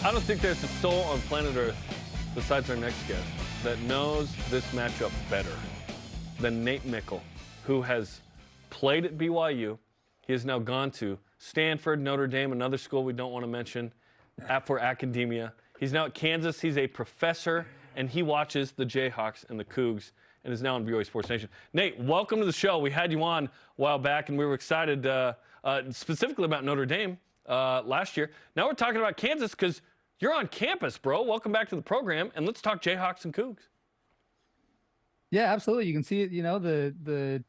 I don't think there's a soul on planet Earth besides our next guest that knows this matchup better than Nate Meikle, who has played at BYU. He has now gone to Stanford, Notre Dame, another school we don't want to mention, for academia. He's now at Kansas. He's a professor, and he watches the Jayhawks and the Cougs and is now on BYU Sports Nation. Nate, welcome to the show. We had you on a while back, and we were excited specifically about Notre Dame last year. Now we're talking about Kansas because you're on campus, bro. Welcome back to the program, and let's talk Jayhawks and Cougs. Yeah, absolutely. You can see it, the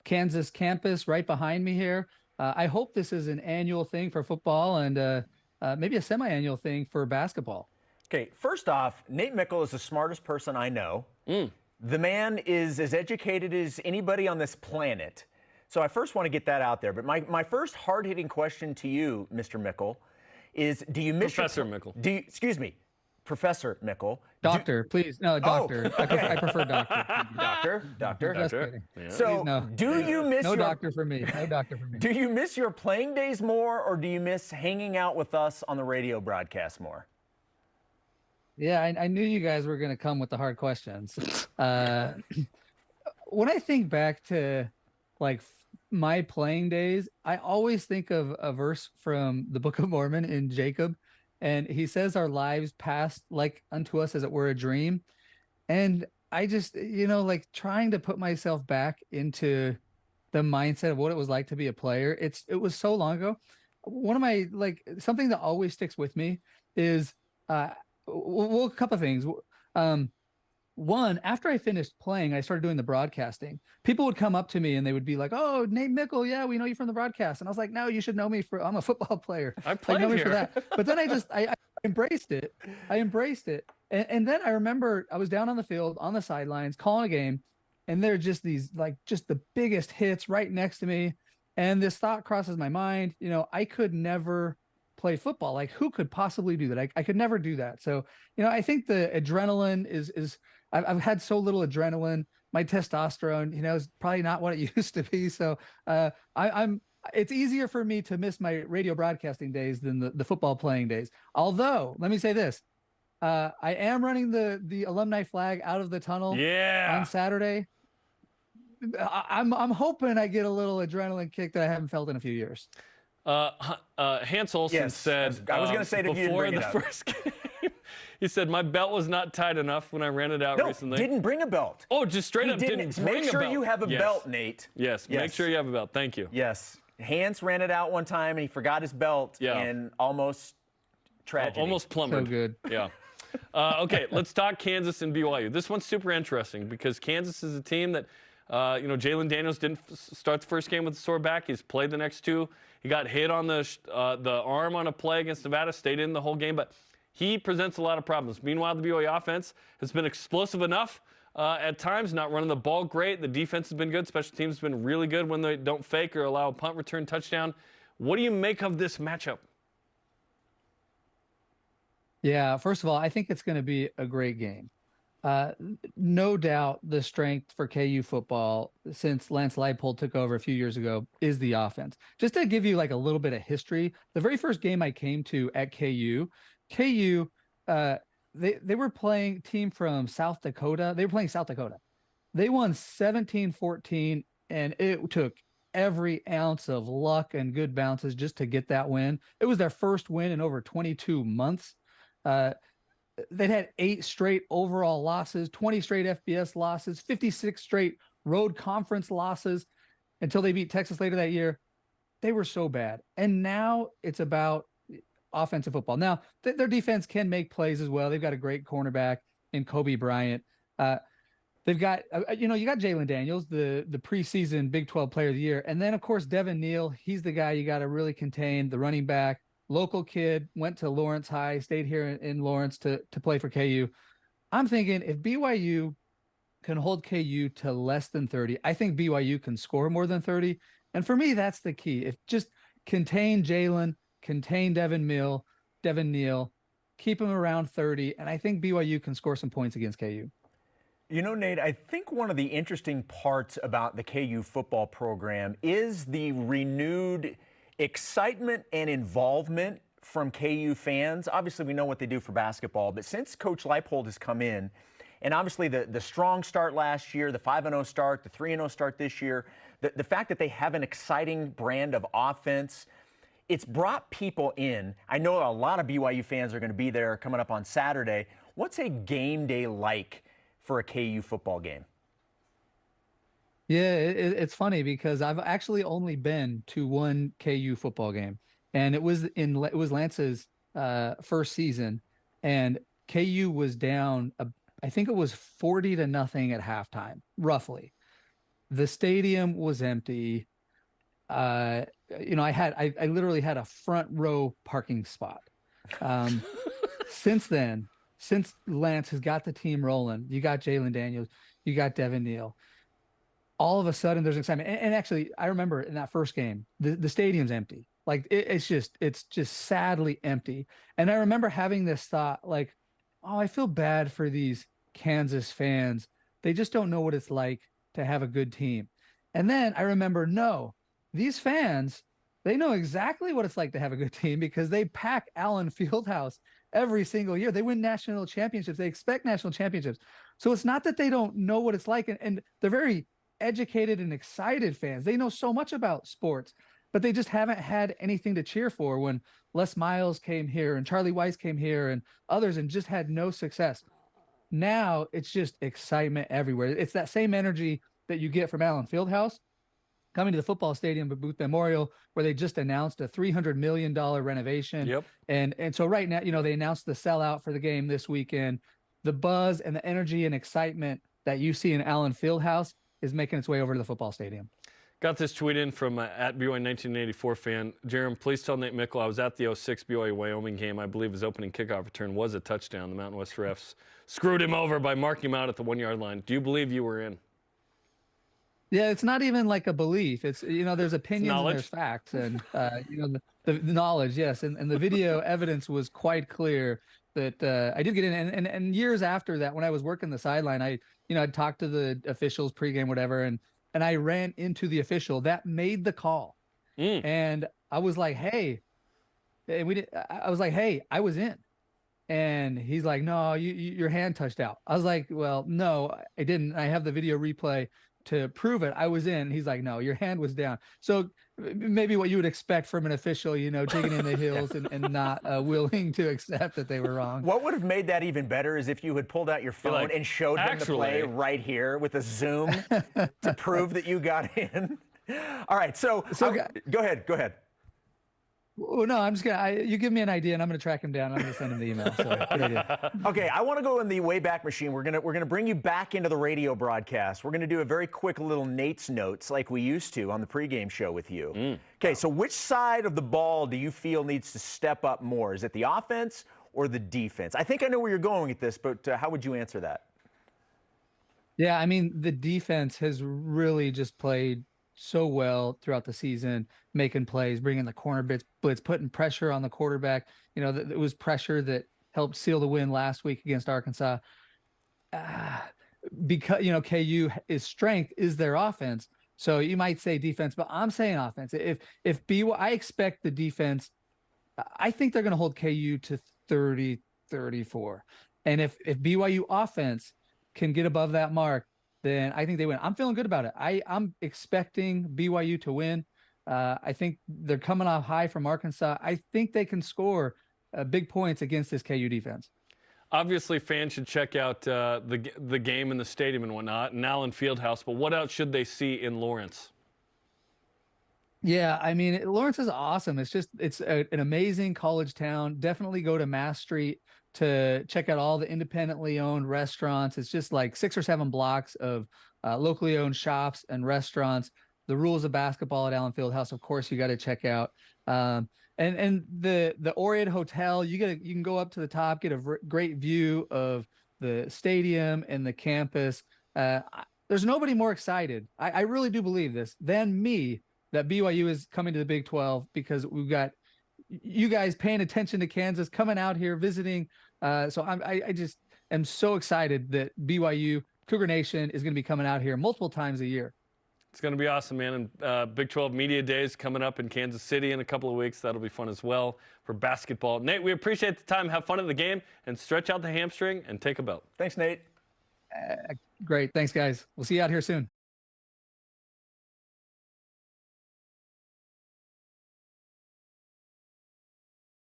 Kansas campus right behind me here. I hope this is an annual thing for football and maybe a semi-annual thing for basketball. Okay, first off, Nate Meikle is the smartest person I know. The man is as educated as anybody on this planet. So I first want to get that out there. But my first hard-hitting question to you, Mr. Meikle, is do you miss Professor Meikle. Excuse me, Professor Meikle. Doctor, please. No, doctor. Oh, okay. I prefer doctor. Doctor. Just kidding. Yeah. So No. do you miss No your, doctor for me. No doctor for me. Do you miss your playing days more, or do you miss hanging out with us on the radio broadcast more? Yeah, I knew you guys were going to come with the hard questions. When I think back to like my playing days, I always think of a verse from the Book of Mormon in Jacob, and he says our lives passed like unto us as it were a dream. And I just, like trying to put myself back into the mindset of what it was like to be a player. It was so long ago. One of my, something that always sticks with me is, a couple of things. One, after I finished playing, I started doing the broadcasting. People would come up to me and they would be like, "Oh, Nate Meikle, yeah, we know you from the broadcast." And I was like, "No, you should know me I'm a football player. I played know me here. for that." But then I embraced it. And then I remember I was down on the field, on the sidelines, calling a game, and there are just these, just the biggest hits right next to me. And this thought crosses my mind, I could never play football. Like, who could possibly do that? I could never do that. So, I think the adrenaline is I've had so little adrenaline. My testosterone, is probably not what it used to be. So it's easier for me to miss my radio broadcasting days than the football playing days. Although, let me say this. I am running the alumni flag out of the tunnel on Saturday. I'm hoping I get a little adrenaline kick that I haven't felt in a few years. Hans Olsen said, I was going to say to you before the first game, he said, my belt was not tight enough when I ran it out recently. Didn't bring a belt. Oh, just straight up didn't bring a belt. Make sure you have a belt, Nate. Yes, make sure you have a belt. Thank you. Yes. Hans ran it out one time, and he forgot his belt, and almost tragedy. Almost plummeted. So good. Yeah. Okay, let's talk Kansas and BYU. This one's super interesting because Kansas is a team that, Jalen Daniels didn't start the first game with a sore back. He's played the next two. He got hit on the arm on a play against Nevada, stayed in the whole game, but he presents a lot of problems. Meanwhile, the BYU offense has been explosive enough at times, not running the ball great. The defense has been good. Special teams has been really good when they don't fake or allow a punt return touchdown. What do you make of this matchup? Yeah, first of all, I think it's going to be a great game. No doubt the strength for KU football since Lance Leipold took over a few years ago is the offense. Just to give you like a little bit of history, the very first game I came to at KU, they were playing team from South Dakota. They were playing South Dakota. They won 17-14, and it took every ounce of luck and good bounces just to get that win. It was their first win in over 22 months. They'd had 8 straight overall losses, 20 straight FBS losses, 56 straight road conference losses until they beat Texas later that year. They were so bad. And now it's about offensive football. Now, their defense can make plays as well. They've got a great cornerback in Kobe Bryant. They've got, you got Jalen Daniels, the preseason Big 12 Player of the Year. And then, of course, Devin Neal. He's the guy you got to really contain, the running back. Local kid, went to Lawrence High, stayed here in Lawrence to play for KU. I'm thinking if BYU can hold KU to less than 30, I think BYU can score more than 30. And for me, that's the key. If just contain Jalen, contain Devin Neal, keep him around 30, and I think BYU can score some points against KU. Nate, I think one of the interesting parts about the KU football program is the renewed excitement and involvement from KU fans? Obviously, we know what they do for basketball, but since Coach Leipold has come in, and obviously the strong start last year, the 5-0 start, the 3-0 start this year, the fact that they have an exciting brand of offense, it's brought people in. I know a lot of BYU fans are going to be there coming up on Saturday. What's a game day like for a KU football game? Yeah, it's funny because I've actually only been to one KU football game, and it was Lance's first season, and KU was down. I think it was 40-0 at halftime, roughly. The stadium was empty. I literally had a front row parking spot. Since then, since Lance has got the team rolling, you got Jalen Daniels, you got Devin Neal. All of a sudden there's excitement. And actually, I remember in that first game, the stadium's empty. Like it's just sadly empty. And I remember having this thought like, oh, I feel bad for these Kansas fans. They just don't know what it's like to have a good team. And then I remember, no, these fans, they know exactly what it's like to have a good team because they pack Allen Fieldhouse every single year. They win national championships. They expect national championships. So it's not that they don't know what it's like. And they're very educated and excited fans. They know so much about sports, but they just haven't had anything to cheer for when Les Miles came here and Charlie Weiss came here and others and just had no success. Now it's just excitement everywhere. It's that same energy that you get from Allen Fieldhouse coming to the football stadium at Booth Memorial, where they just announced a $300 million renovation. Yep. And so right now, they announced the sellout for the game this weekend. The buzz and the energy and excitement that you see in Allen Fieldhouse is making its way over to the football stadium. Got this tweet in from at BYU 1984 fan. Jarom, please tell Nate Meikle I was at the 06 BYU Wyoming game. I believe his opening kickoff return was a touchdown. The Mountain West refs screwed him over by marking him out at the 1-yard line. Do you believe you were in? Yeah, it's not even like a belief. It's, there's opinions and there's facts and, the knowledge, yes. And the video evidence was quite clear that I did get in. And years after that, when I was working the sideline, I'd talked to the officials pregame, whatever, and I ran into the official that made the call. And I was like, hey, I was like, hey, I was in. And he's like, no, your hand touched out. I was like, well, no, I didn't. I have the video replay to prove it. I was in. He's like, no, your hand was down. So maybe what you would expect from an official, digging in the heels and not willing to accept that they were wrong. What would have made that even better is if you had pulled out your phone and showed him the play right here with a zoom to prove that you got in. All right. So go ahead. Well, no, I'm just gonna. You give me an idea, and I'm gonna track him down. I'm gonna send him the email. So good idea. Okay, I want to go in the Wayback Machine. We're gonna bring you back into the radio broadcast. We're gonna do a very quick little Nate's Notes like we used to on the pregame show with you. Okay, so which side of the ball do you feel needs to step up more? Is it the offense or the defense? I think I know where you're going with this, but how would you answer that? Yeah, I mean, the defense has really just played so well throughout the season, making plays, bringing the corner blitz, putting pressure on the quarterback. It was pressure that helped seal the win last week against Arkansas. Because, KU's strength is their offense. So you might say defense, but I'm saying offense. If I expect the defense, I think they're going to hold KU to 30-34. And if BYU offense can get above that mark, then I think they win. I'm feeling good about it. I'm expecting BYU to win. I think they're coming off high from Arkansas. I think they can score big points against this KU defense. Obviously, fans should check out the game in the stadium and whatnot, and Allen Fieldhouse. But what else should they see in Lawrence? Yeah, I mean, Lawrence is awesome. It's an amazing college town. Definitely go to Mass Street to check out all the independently owned restaurants. It's just like 6 or 7 blocks of locally owned shops and restaurants. The rules of basketball at Allen Fieldhouse, of course, you got to check out. And the Orient Hotel, you can go up to the top, get a great view of the stadium and the campus. There's nobody more excited. I really do believe this than me that BYU is coming to the Big 12 because we've got you guys paying attention to Kansas, coming out here, visiting. So I just am so excited that BYU Cougar Nation is going to be coming out here multiple times a year. It's going to be awesome, man. And Big 12 Media Days coming up in Kansas City in a couple of weeks. That'll be fun as well for basketball. Nate, we appreciate the time. Have fun at the game and stretch out the hamstring and take a belt. Thanks, Nate. Great. Thanks, guys. We'll see you out here soon.